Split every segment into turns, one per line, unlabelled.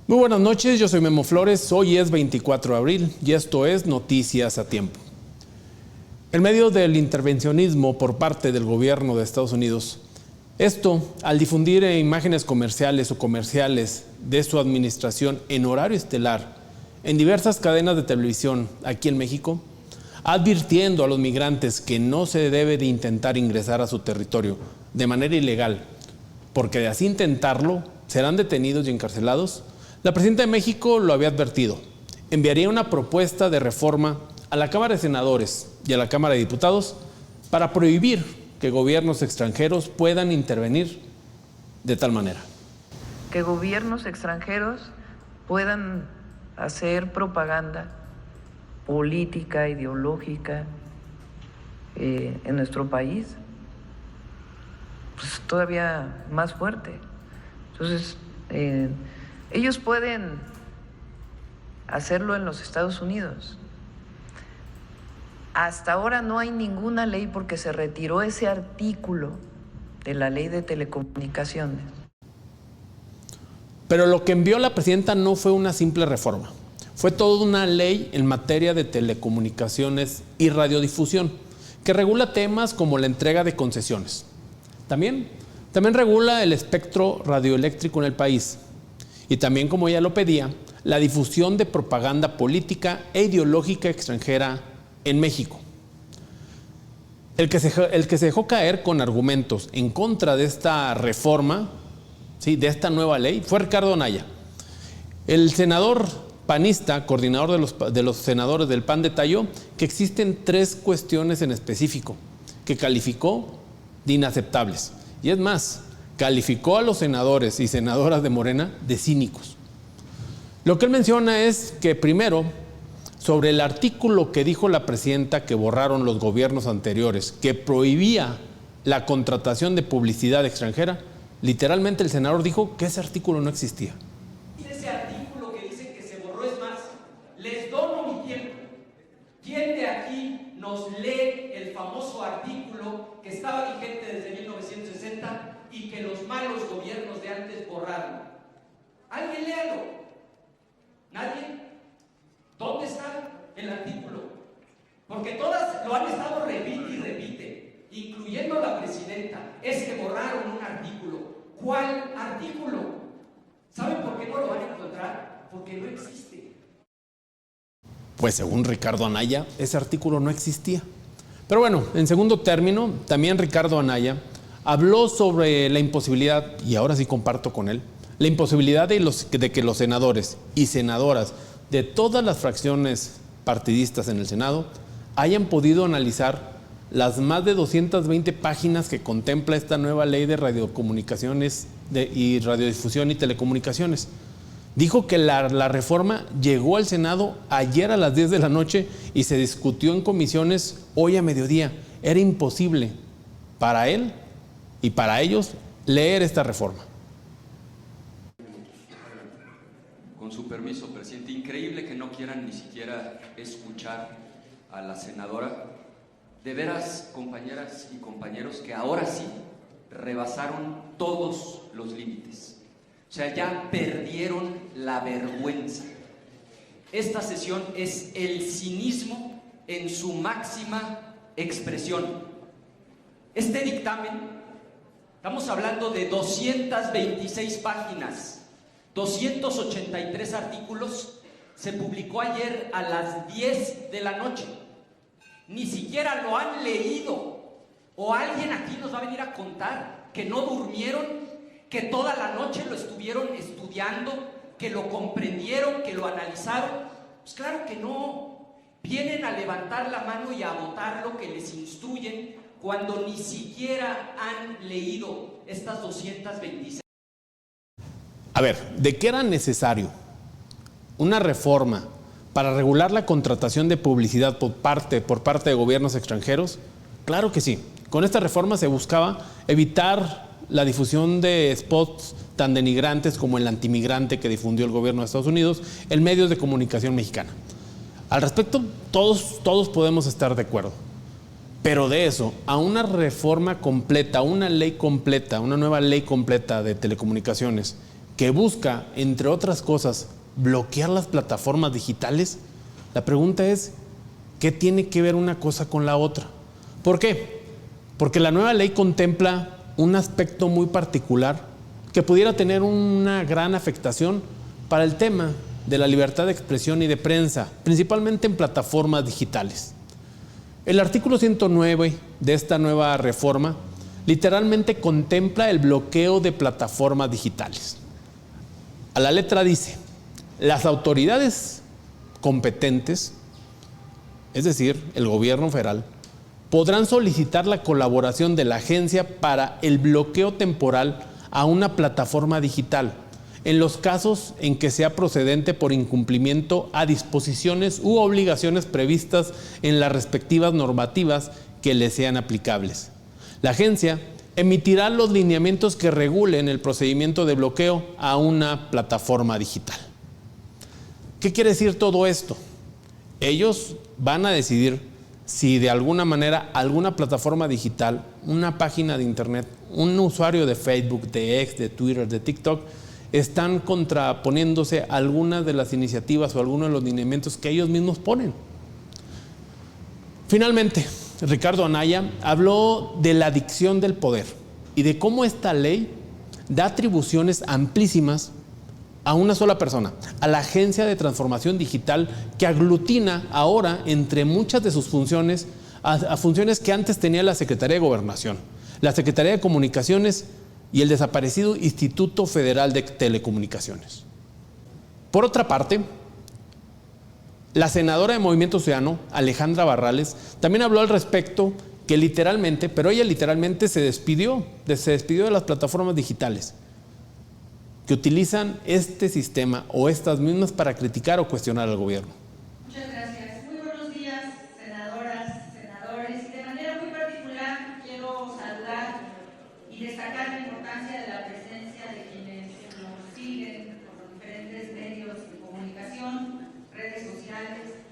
Muy buenas noches, yo soy Memo Flores, hoy es 24 de abril y esto es Noticias a Tiempo. En medio del intervencionismo por parte del gobierno de Estados Unidos, esto al difundir imágenes comerciales o comerciales de su administración en horario estelar en diversas cadenas de televisión aquí en México, advirtiendo a los migrantes que no se debe de intentar ingresar a su territorio de manera ilegal, porque de así intentarlo serán detenidos y encarcelados. La presidenta de México lo había advertido. Enviaría una propuesta de reforma a la Cámara de Senadores y a la Cámara de Diputados para prohibir que gobiernos extranjeros puedan intervenir de tal manera.
Que gobiernos extranjeros puedan hacer propaganda política, ideológica en nuestro país, pues todavía más fuerte. Entonces, ellos pueden hacerlo en los Estados Unidos. Hasta ahora no hay ninguna ley porque se retiró ese artículo de la ley de telecomunicaciones.
Pero lo que envió la presidenta no fue una simple reforma. Fue toda una ley en materia de telecomunicaciones y radiodifusión que regula temas como la entrega de concesiones. También regula el espectro radioeléctrico en el país. Y también, como ella lo pedía, la difusión de propaganda política e ideológica extranjera en México. El que se dejó caer con argumentos en contra de esta reforma, ¿sí?, de esta nueva ley, fue Ricardo Anaya. El senador panista, coordinador de los senadores del PAN, detalló que existen 3 cuestiones en específico que calificó de inaceptables. Y es más, calificó a los senadores y senadoras de Morena de cínicos. Lo que él menciona es que, primero, sobre el artículo que dijo la presidenta que borraron los gobiernos anteriores, que prohibía la contratación de publicidad extranjera, literalmente el senador dijo que ese artículo no existía.
Ese artículo que dicen que se borró, es más, les dono mi tiempo. ¿Quién de aquí nos lee el famoso artículo que estaba vigente desde 1960 y que los malos gobiernos de antes borraron? ¿Alguien léalo? ¿Nadie? ¿Dónde está el artículo? Porque todas lo han estado repite y repite, incluyendo la presidenta. Es que borraron un artículo. ¿Cuál artículo? ¿Saben por qué no lo van a encontrar? Porque no existe.
Pues según Ricardo Anaya, ese artículo no existía. Pero bueno, en segundo término, también Ricardo Anaya habló sobre la imposibilidad, y ahora sí comparto con él, la imposibilidad de que los senadores y senadoras de todas las fracciones partidistas en el Senado hayan podido analizar las más de 220 páginas que contempla esta nueva ley de radiocomunicaciones y radiodifusión y telecomunicaciones. Dijo que la reforma llegó al Senado ayer a las 10 de la noche y se discutió en comisiones hoy a mediodía. Era imposible para él y para ellos leer esta reforma.
Con su permiso, presidente, increíble que no quieran ni siquiera escuchar a la senadora. De veras, compañeras y compañeros, que ahora sí rebasaron todos los límites. O sea, ya perdieron la vergüenza. Esta sesión es el cinismo en su máxima expresión. Este dictamen, estamos hablando de 226 páginas, 283 artículos, se publicó ayer a las 10 de la noche. Ni siquiera lo han leído. O alguien aquí nos va a venir a contar que no durmieron, que toda la noche lo estuvieron estudiando, que lo comprendieron, que lo analizaron. Pues claro que no. Vienen a levantar la mano y a votar lo que les instruyen cuando ni siquiera han leído estas 226.
A ver, ¿de qué era necesario una reforma para regular la contratación de publicidad por parte de gobiernos extranjeros? Claro que sí. Con esta reforma se buscaba evitar la difusión de spots tan denigrantes como el antimigrante que difundió el gobierno de Estados Unidos en medios de comunicación mexicana. Al respecto, todos podemos estar de acuerdo. Pero de eso a una reforma completa, una ley completa, una nueva ley completa de telecomunicaciones que busca, entre otras cosas, bloquear las plataformas digitales, la pregunta es, ¿qué tiene que ver una cosa con la otra? ¿Por qué? Porque la nueva ley contempla un aspecto muy particular que pudiera tener una gran afectación para el tema de la libertad de expresión y de prensa, principalmente en plataformas digitales. El artículo 109 de esta nueva reforma literalmente contempla el bloqueo de plataformas digitales. A la letra dice, las autoridades competentes, es decir, el gobierno federal, podrán solicitar la colaboración de la agencia para el bloqueo temporal a una plataforma digital, en los casos en que sea procedente por incumplimiento a disposiciones u obligaciones previstas en las respectivas normativas que le sean aplicables. La agencia emitirá los lineamientos que regulen el procedimiento de bloqueo a una plataforma digital. ¿Qué quiere decir todo esto? Ellos van a decidir si de alguna manera alguna plataforma digital, una página de internet, un usuario de Facebook, de X, de Twitter, de TikTok, están contraponiéndose a algunas de las iniciativas o algunos de los lineamientos que ellos mismos ponen. Finalmente, Ricardo Anaya habló de la adicción del poder y de cómo esta ley da atribuciones amplísimas a una sola persona, a la Agencia de Transformación Digital, que aglutina ahora entre muchas de sus funciones a funciones que antes tenía la Secretaría de Gobernación, la Secretaría de Comunicaciones y el desaparecido Instituto Federal de Telecomunicaciones. Por otra parte, la senadora de Movimiento Ciudadano, Alejandra Barrales, también habló al respecto que literalmente, pero ella literalmente se despidió de las plataformas digitales que utilizan este sistema o estas mismas para criticar o cuestionar al gobierno.
Muchas gracias. Muy buenos días, senadoras, senadores. Y de manera muy particular quiero saludar y destacar la importancia de la presencia de quienes nos siguen por los diferentes medios de comunicación, redes sociales,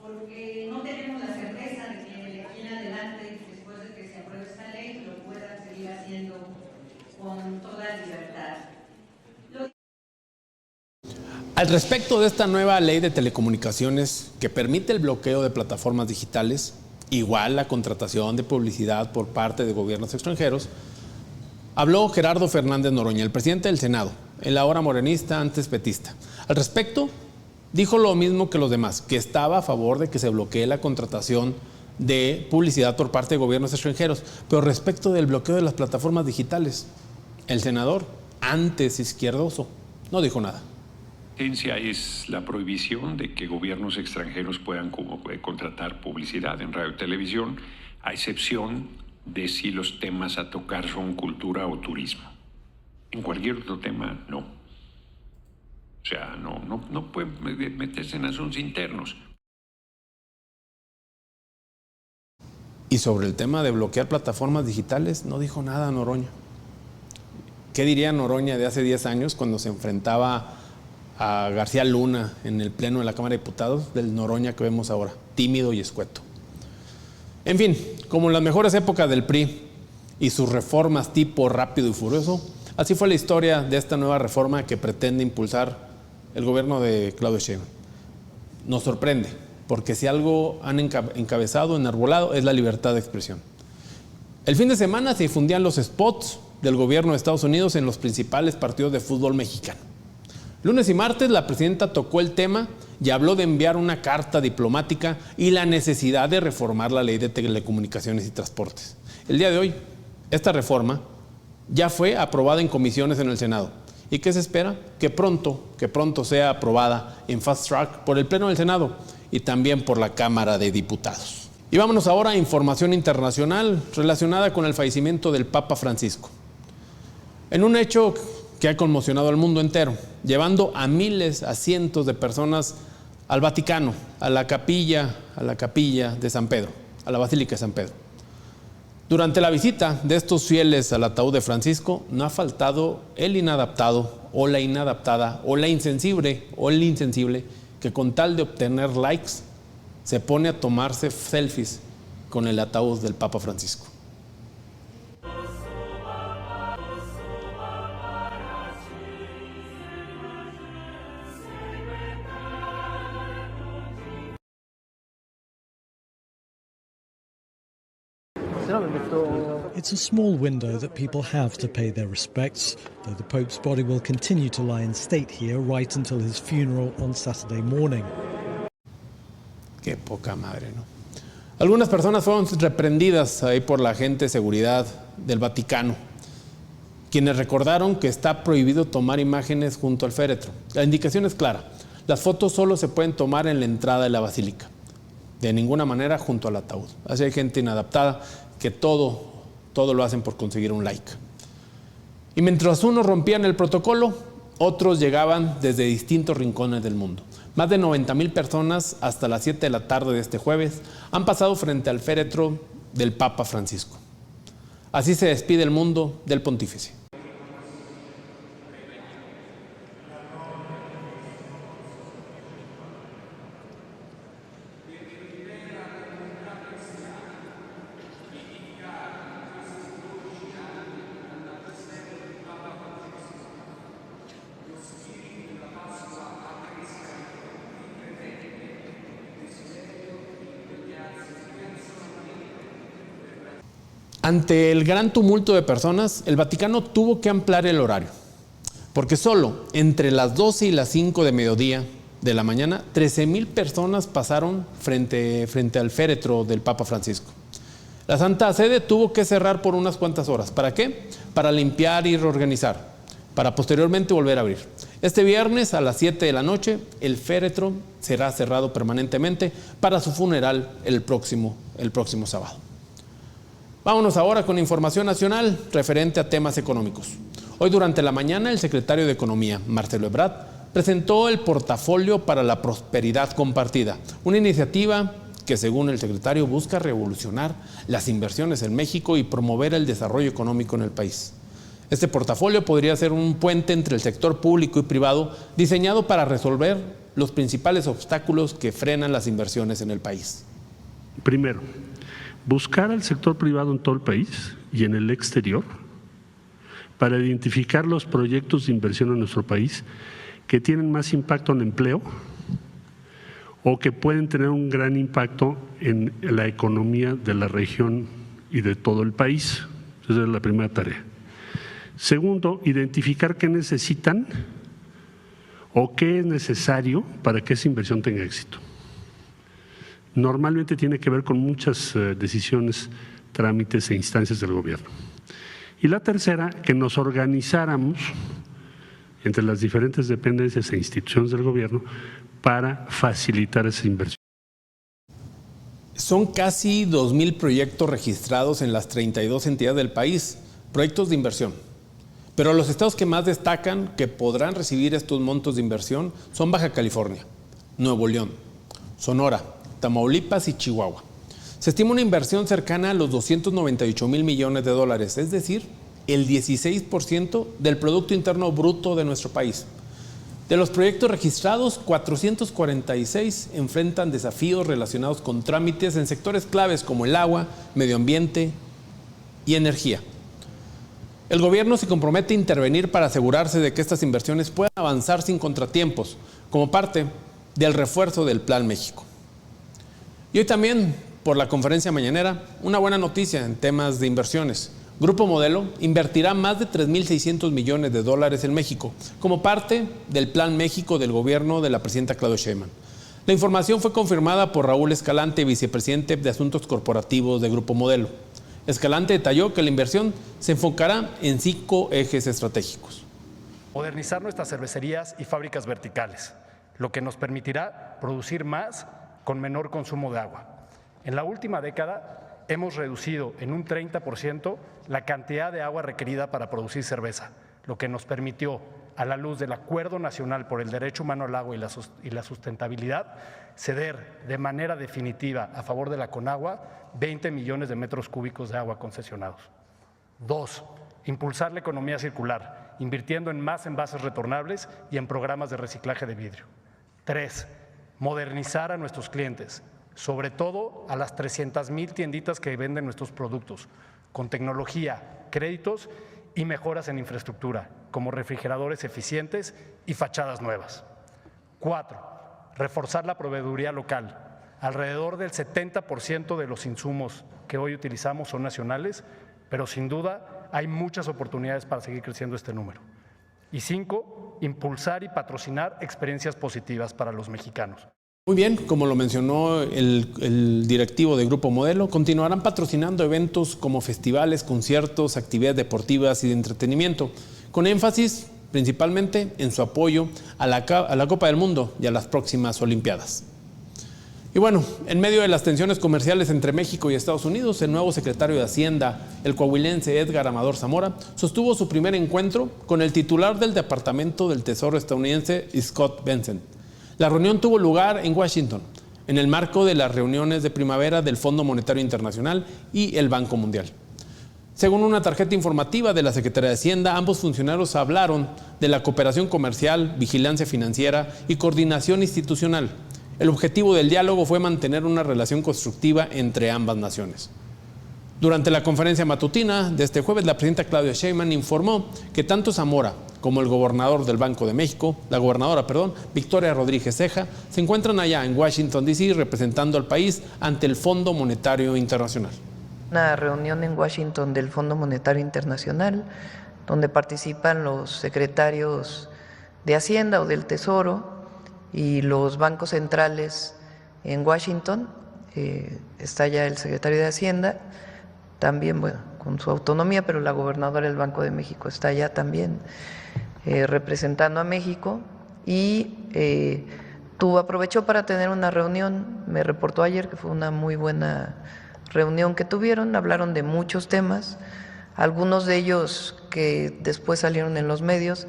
porque no tenemos la certeza de que de aquí en adelante, después de que se apruebe esta ley, lo puedan seguir haciendo con toda libertad.
Al respecto de esta nueva ley de telecomunicaciones que permite el bloqueo de plataformas digitales, igual la contratación de publicidad por parte de gobiernos extranjeros, habló Gerardo Fernández Noroña, el presidente del Senado, el ahora morenista, antes petista. Al respecto, dijo lo mismo que los demás, que estaba a favor de que se bloquee la contratación de publicidad por parte de gobiernos extranjeros, pero respecto del bloqueo de las plataformas digitales, el senador, antes izquierdoso, no dijo nada.
Es la prohibición de que gobiernos extranjeros puedan contratar publicidad en radio y televisión, a excepción de si los temas a tocar son cultura o turismo. En cualquier otro tema, no. O sea, no puede meterse en asuntos internos.
Y sobre el tema de bloquear plataformas digitales, no dijo nada Noroña. ¿Qué diría Noroña de hace 10 años cuando se enfrentaba a García Luna en el pleno de la Cámara de Diputados, del Noroña que vemos ahora, tímido y escueto? En fin, como en las mejores épocas del PRI y sus reformas tipo rápido y furioso, así fue la historia de esta nueva reforma que pretende impulsar el gobierno de Claudio Sheinbaum. Nos sorprende, porque si algo han encabezado, enarbolado, es la libertad de expresión. El fin de semana se difundían los spots del gobierno de Estados Unidos en los principales partidos de fútbol mexicano. Lunes y martes la presidenta tocó el tema y habló de enviar una carta diplomática y la necesidad de reformar la ley de telecomunicaciones y transportes. El día de hoy, esta reforma ya fue aprobada en comisiones en el Senado. ¿Y qué se espera? Que pronto sea aprobada en fast track por el Pleno del Senado y también por la Cámara de Diputados. Y vámonos ahora a información internacional relacionada con el fallecimiento del Papa Francisco. En un hecho que ha conmocionado al mundo entero, llevando a miles, a cientos de personas al Vaticano, a la capilla de San Pedro, a la Basílica de San Pedro. Durante la visita de estos fieles al ataúd de Francisco, no ha faltado el inadaptado o la inadaptada o la insensible o el insensible que con tal de obtener likes se pone a tomarse selfies con el ataúd del Papa Francisco.
It's a small window that people have to pay their respects, though the Pope's body will continue to lie in state here right until his funeral on Saturday morning.
Qué poca madre, ¿no? Algunas personas fueron reprendidas ahí por la agente de seguridad del Vaticano, quienes recordaron que está prohibido tomar imágenes junto al féretro. La indicación es clara: las fotos solo se pueden tomar en la entrada de la basílica, de ninguna manera junto al ataúd. Así hay gente inadaptada que todo lo hacen por conseguir un like. Y mientras unos rompían el protocolo, otros llegaban desde distintos rincones del mundo. Más de 90,000 personas hasta las 7 de la tarde de este jueves han pasado frente al féretro del Papa Francisco. Así se despide el mundo del pontífice. Ante el gran tumulto de personas, el Vaticano tuvo que ampliar el horario, porque solo entre las 12 y las 5 de mediodía de la mañana, 13,000 personas pasaron frente al féretro del Papa Francisco. La Santa Sede tuvo que cerrar por unas cuantas horas. ¿Para qué? Para limpiar y reorganizar, para posteriormente volver a abrir. Este viernes a las 7 de la noche, el féretro será cerrado permanentemente para su funeral el próximo sábado. Vámonos ahora con información nacional referente a temas económicos. Hoy durante la mañana el secretario de Economía, Marcelo Ebrard, presentó el Portafolio para la Prosperidad Compartida, una iniciativa que según el secretario busca revolucionar las inversiones en México y promover el desarrollo económico en el país. Este portafolio podría ser un puente entre el sector público y privado diseñado para resolver los principales obstáculos que frenan las inversiones en el país.
Primero, buscar al sector privado en todo el país y en el exterior para identificar los proyectos de inversión en nuestro país que tienen más impacto en empleo o que pueden tener un gran impacto en la economía de la región y de todo el país. Esa es la primera tarea. Segundo, identificar qué necesitan o qué es necesario para que esa inversión tenga éxito. Normalmente tiene que ver con muchas decisiones, trámites e instancias del gobierno. Y la tercera, que nos organizáramos entre las diferentes dependencias e instituciones del gobierno para facilitar esa inversión.
Son casi 2,000 proyectos registrados en las 32 entidades del país, proyectos de inversión. Pero los estados que más destacan que podrán recibir estos montos de inversión son Baja California, Nuevo León, Sonora, Tamaulipas y Chihuahua. Se estima una inversión cercana a los 298,000 millones de dólares, es decir, el 16% del Producto Interno Bruto de nuestro país. De los proyectos registrados, 446 enfrentan desafíos relacionados con trámites en sectores claves como el agua, medio ambiente y energía. El gobierno se compromete a intervenir para asegurarse de que estas inversiones puedan avanzar sin contratiempos, como parte del refuerzo del Plan México. Y hoy también, por la conferencia mañanera, una buena noticia en temas de inversiones. Grupo Modelo invertirá más de 3,600 millones de dólares en México, como parte del Plan México del gobierno de la presidenta Claudia Sheinbaum. La información fue confirmada por Raúl Escalante, vicepresidente de Asuntos Corporativos de Grupo Modelo. Escalante detalló que la inversión se enfocará en 5 ejes estratégicos.
Modernizar nuestras cervecerías y fábricas verticales, lo que nos permitirá producir más con menor consumo de agua. En la última década hemos reducido en un 30% la cantidad de agua requerida para producir cerveza, lo que nos permitió, a la luz del Acuerdo Nacional por el Derecho Humano al Agua y la Sustentabilidad, ceder de manera definitiva a favor de la Conagua 20 millones de metros cúbicos de agua concesionados. 2. Impulsar la economía circular, invirtiendo en más envases retornables y en programas de reciclaje de vidrio. 3. Modernizar a nuestros clientes, sobre todo a las 300,000 tienditas que venden nuestros productos, con tecnología, créditos y mejoras en infraestructura, como refrigeradores eficientes y fachadas nuevas. 4. Reforzar la proveeduría local, Alrededor del 70% de los insumos que hoy utilizamos son nacionales, pero sin duda hay muchas oportunidades para seguir creciendo este número. Y 5, impulsar y patrocinar experiencias positivas para los mexicanos.
Muy bien, como lo mencionó el directivo de Grupo Modelo, continuarán patrocinando eventos como festivales, conciertos, actividades deportivas y de entretenimiento, con énfasis principalmente en su apoyo a la Copa del Mundo y a las próximas Olimpiadas. Y bueno, en medio de las tensiones comerciales entre México y Estados Unidos, el nuevo secretario de Hacienda, el coahuilense Edgar Amador Zamora, sostuvo su primer encuentro con el titular del Departamento del Tesoro estadounidense, Scott Bessent. La reunión tuvo lugar en Washington, en el marco de las reuniones de primavera del Fondo Monetario Internacional y el Banco Mundial. Según una tarjeta informativa de la Secretaría de Hacienda, ambos funcionarios hablaron de la cooperación comercial, vigilancia financiera y coordinación institucional. El objetivo del diálogo fue mantener una relación constructiva entre ambas naciones. Durante la conferencia matutina de este jueves, la presidenta Claudia Sheinbaum informó que tanto Zamora como el gobernador del Banco de México, la gobernadora, Victoria Rodríguez Ceja, se encuentran allá en Washington, D.C., representando al país ante el Fondo Monetario Internacional.
Una reunión en Washington del Fondo Monetario Internacional, donde participan los secretarios de Hacienda o del Tesoro y los bancos centrales en Washington. Está ya el secretario de Hacienda, también, bueno, con su autonomía, pero la gobernadora del Banco de México está allá también representando a México, y aprovechó para tener una reunión. Me reportó ayer que fue una muy buena reunión que tuvieron. Hablaron de muchos temas, algunos de ellos que después salieron en los medios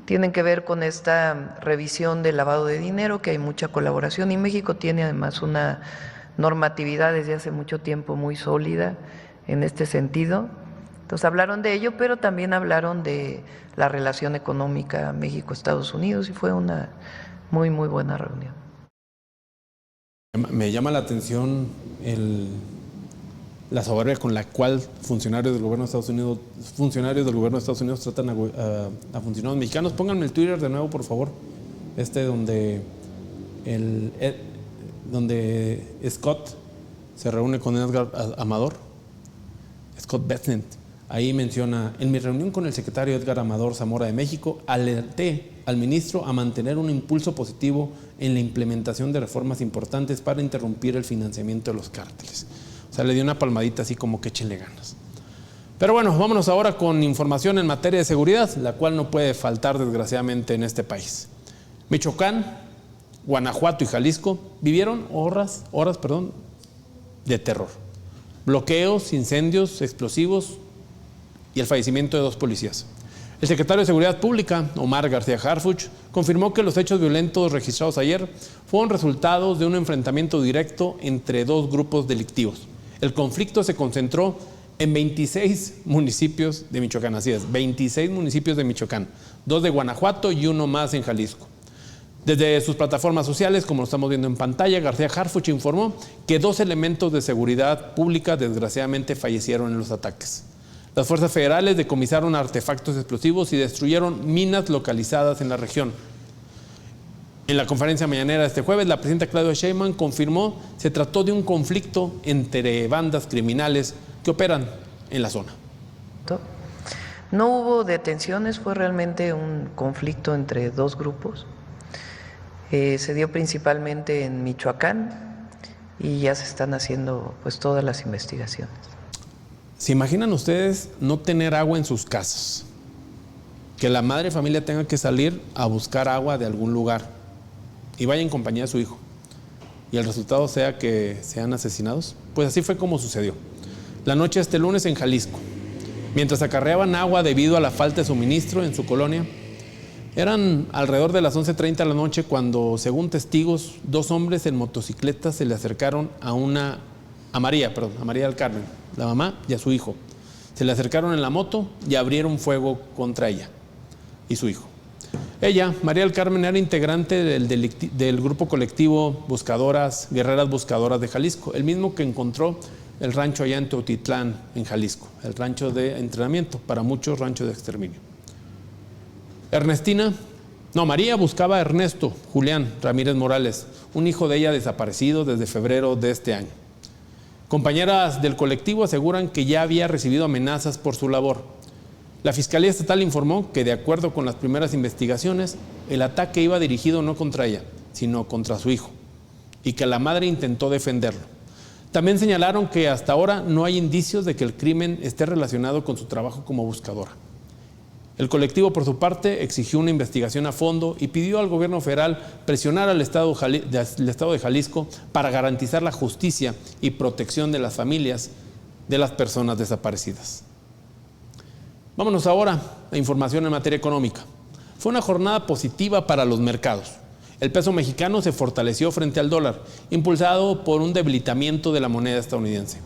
tienen que ver con esta revisión del lavado de dinero, que hay mucha colaboración, y México tiene además una normatividad desde hace mucho tiempo muy sólida en este sentido. Entonces hablaron de ello, pero también hablaron de la relación económica México-Estados Unidos, y fue una muy, muy buena reunión.
Me llama la atención la soberbia con la cual funcionarios del gobierno de Estados Unidos tratan a funcionarios mexicanos. Pónganme el Twitter de nuevo, por favor. Donde Scott se reúne con Edgar Amador, Scott Bessent. Ahí menciona: en mi reunión con el secretario Edgar Amador Zamora de México, alerté al ministro a mantener un impulso positivo en la implementación de reformas importantes para interrumpir el financiamiento de los cárteles. O sea, le dio una palmadita así como que échenle ganas. Pero bueno, vámonos ahora con información en materia de seguridad, la cual no puede faltar desgraciadamente en este país. Michoacán, Guanajuato y Jalisco vivieron horas de terror. Bloqueos, incendios, explosivos y el fallecimiento de 2 policías. El secretario de Seguridad Pública, Omar García Harfuch, confirmó que los hechos violentos registrados ayer fueron resultados de un enfrentamiento directo entre 2 grupos delictivos. El conflicto se concentró en 26 municipios de Michoacán, así es, 26 municipios de Michoacán, 2 de Guanajuato y 1 más en Jalisco. Desde sus plataformas sociales, como lo estamos viendo en pantalla, García Harfuch informó que 2 elementos de seguridad pública desgraciadamente fallecieron en los ataques. Las fuerzas federales decomisaron artefactos explosivos y destruyeron minas localizadas en la región. En la conferencia mañanera de este jueves, la presidenta Claudia Sheinbaum confirmó que se trató de un conflicto entre bandas criminales que operan en la zona.
No hubo detenciones, fue realmente un conflicto entre 2 grupos. Se dio principalmente en Michoacán y ya se están haciendo pues todas las investigaciones.
¿Se imaginan ustedes no tener agua en sus casas? Que la madre de familia tenga que salir a buscar agua de algún lugar y vaya en compañía de su hijo, y el resultado sea que sean asesinados. Pues así fue como sucedió la noche de este lunes en Jalisco. Mientras acarreaban agua debido a la falta de suministro en su colonia, eran alrededor de las 11:30 de la noche cuando, según testigos, 2 hombres en motocicleta se le acercaron a María del Carmen, la mamá, y a su hijo. Se le acercaron en la moto y abrieron fuego contra ella y su hijo. Ella, María del Carmen, era integrante del grupo colectivo Guerreras Buscadoras de Jalisco, el mismo que encontró el rancho allá en Teotitlán, en Jalisco, el rancho de entrenamiento, para muchos rancho de exterminio. Ernestina María buscaba a Ernesto Julián Ramírez Morales, un hijo de ella desaparecido desde febrero de este año. Compañeras del colectivo aseguran que ya había recibido amenazas por su labor. La Fiscalía Estatal informó que, de acuerdo con las primeras investigaciones, el ataque iba dirigido no contra ella, sino contra su hijo, y que la madre intentó defenderlo. También señalaron que hasta ahora no hay indicios de que el crimen esté relacionado con su trabajo como buscadora. El colectivo, por su parte, exigió una investigación a fondo y pidió al gobierno federal presionar al Estado de Jalisco para garantizar la justicia y protección de las familias de las personas desaparecidas. Vámonos ahora a información en materia económica. Fue una jornada positiva para los mercados. El peso mexicano se fortaleció frente al dólar, impulsado por un debilitamiento de la moneda estadounidense.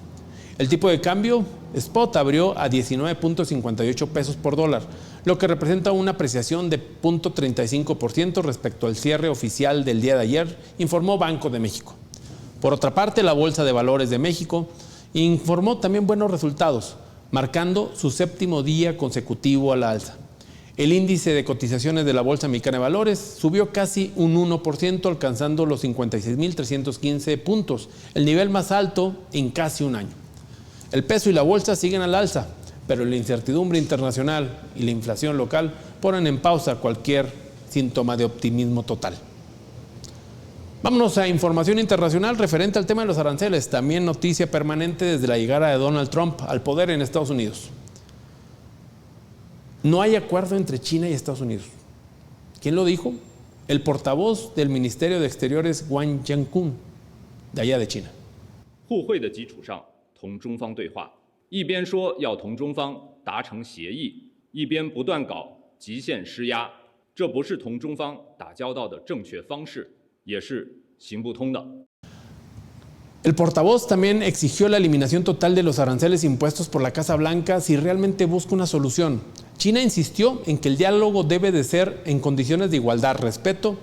El tipo de cambio spot abrió a 19.58 pesos por dólar, lo que representa una apreciación de 0.35% respecto al cierre oficial del día de ayer, informó Banco de México. Por otra parte, la Bolsa de Valores de México informó también buenos resultados, marcando su séptimo día consecutivo a la alza. El índice de cotizaciones de la Bolsa Mexicana de Valores subió casi un 1%, alcanzando los 56.315 puntos, el nivel más alto en casi un año. El peso y la bolsa siguen al alza, pero la incertidumbre internacional y la inflación local ponen en pausa cualquier síntoma de optimismo total. Vámonos a información internacional referente al tema de los aranceles, también noticia permanente desde la llegada de Donald Trump al poder en Estados Unidos. No hay acuerdo entre China y Estados Unidos. ¿Quién lo dijo? El portavoz del Ministerio de Exteriores, Wang Jiankun, de allá de China.
互惠的基础上同中方对话，一边说要同中方达成协议，一边不断搞极限施压，这不是同中方打交道的正确方式，也是行不通的。
El portavoz también exigió la eliminación total de los aranceles impuestos por la Casa Blanca si realmente busca una solución. China insistió en que el diálogo debe de ser en condiciones de igualdad, respeto,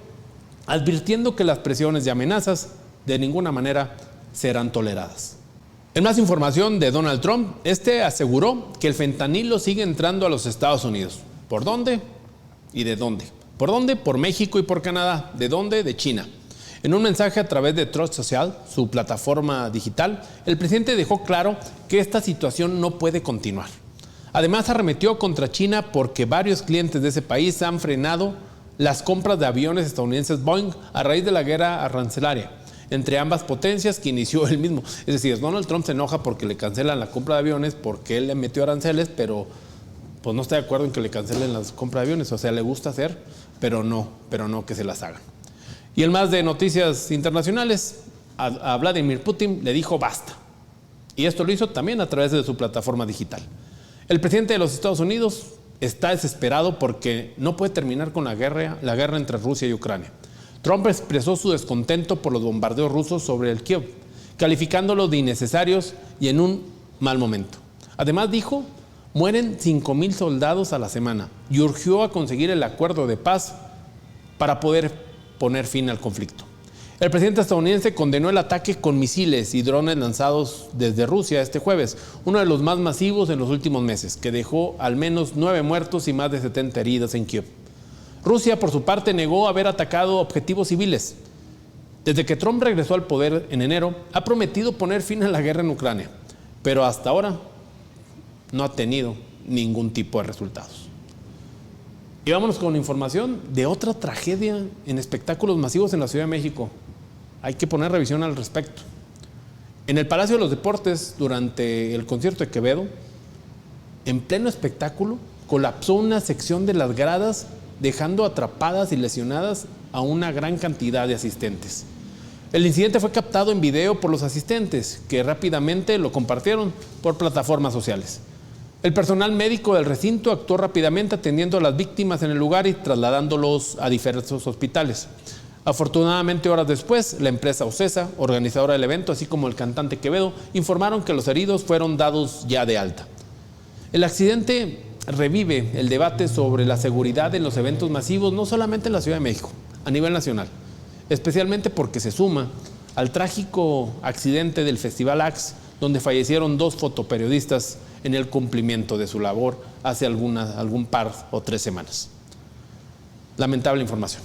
advirtiendo que las presiones y amenazas de ninguna manera serán toleradas. En más información de Donald Trump, este aseguró que el fentanilo sigue entrando a los Estados Unidos. ¿Por dónde? ¿Y de dónde? ¿Por dónde? Por México y por Canadá. ¿De dónde? De China. En un mensaje a través de Truth Social, su plataforma digital, el presidente dejó claro que esta situación no puede continuar. Además, arremetió contra China porque varios clientes de ese país han frenado las compras de aviones estadounidenses Boeing a raíz de la guerra arancelaria entre ambas potencias que inició él mismo. Es decir, Donald Trump se enoja porque le cancelan la compra de aviones porque él le metió aranceles, pero pues no está de acuerdo en que le cancelen las compras de aviones. O sea, le gusta hacer, pero no que se las hagan. Y en más de noticias internacionales, a Vladimir Putin le dijo basta. Y esto lo hizo también a través de su plataforma digital. El presidente de los Estados Unidos está desesperado porque no puede terminar con la guerra entre Rusia y Ucrania. Trump expresó su descontento por los bombardeos rusos sobre el Kiev, calificándolos de innecesarios y en un mal momento. Además dijo, mueren 5,000 soldados a la semana y urgió a conseguir el acuerdo de paz para poder poner fin al conflicto. El presidente estadounidense condenó el ataque con misiles y drones lanzados desde Rusia este jueves, uno de los más masivos en los últimos meses, que dejó al menos 9 muertos y más de 70 heridas en Kiev. Rusia, por su parte, negó haber atacado objetivos civiles. Desde que Trump regresó al poder en enero, ha prometido poner fin a la guerra en Ucrania, pero hasta ahora no ha tenido ningún tipo de resultados. Y vámonos con información de otra tragedia en espectáculos masivos en la Ciudad de México. Hay que poner revisión al respecto. En el Palacio de los Deportes, durante el concierto de Quevedo, en pleno espectáculo, colapsó una sección de las gradas, dejando atrapadas y lesionadas a una gran cantidad de asistentes. El incidente fue captado en video por los asistentes, que rápidamente lo compartieron por plataformas sociales. El personal médico del recinto actuó rápidamente atendiendo a las víctimas en el lugar y trasladándolos a diversos hospitales. Afortunadamente, horas después, la empresa Ocesa, organizadora del evento, así como el cantante Quevedo, informaron que los heridos fueron dados ya de alta. El accidente revive el debate sobre la seguridad en los eventos masivos, no solamente en la Ciudad de México, a nivel nacional, especialmente porque se suma al trágico accidente del Festival Axe, donde fallecieron 2 fotoperiodistas en el cumplimiento de su labor hace algún par o 3 semanas. lamentable información.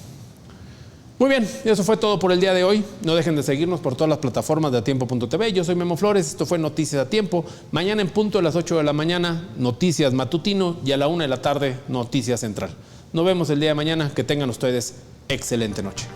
Muy bien, eso fue todo por el día de hoy. No dejen de seguirnos por todas las plataformas de atiempo.tv. Yo soy Memo Flores, esto fue Noticias a Tiempo. Mañana en punto de las 8 de la mañana, Noticias Matutino, y a la 1 de la tarde, Noticias Central. Nos vemos el día de mañana. Que tengan ustedes excelente noche.